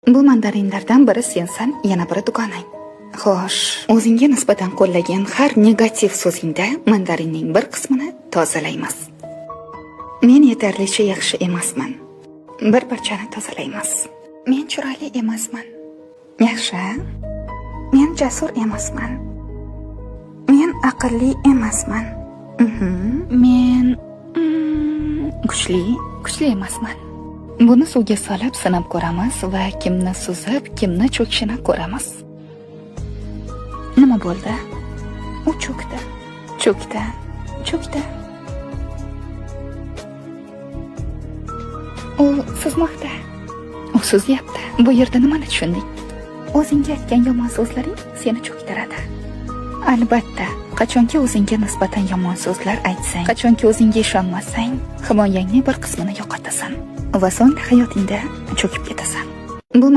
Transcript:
Bu mandarinlardan biri sensan, yana biri dugonang. Xo'sh, o'zingga nisbatan qo'llagan har negativ so'zingda mandarinning bir qismini tozalaymiz. Men yetarlicha yaxshi emasman. Bir parchani tozalaymiz. Men chiroyli emasman. Yaxshi. Men jasur emasman. Men aqlli emasman. Men kuchli emasman. Buni suvga solib sinab ko'ramiz va kimni suzib, kimni cho'kishini ko'ramiz. Nima bo'ldi? U cho'kdi. U suzmoqda. U suzyapti. Bu yerda nimani tushunding? O'zingga aytgan yomon so'zlaring seni cho'ktiradi. Albatta, qachonki o'zingga nisbatan yomon so'zlar aytsang, qachonki o'zingga ishonmasang, himoyangning bir qismini yo'qotasan va so'ng hayotingda cho'kib ketasan. Bu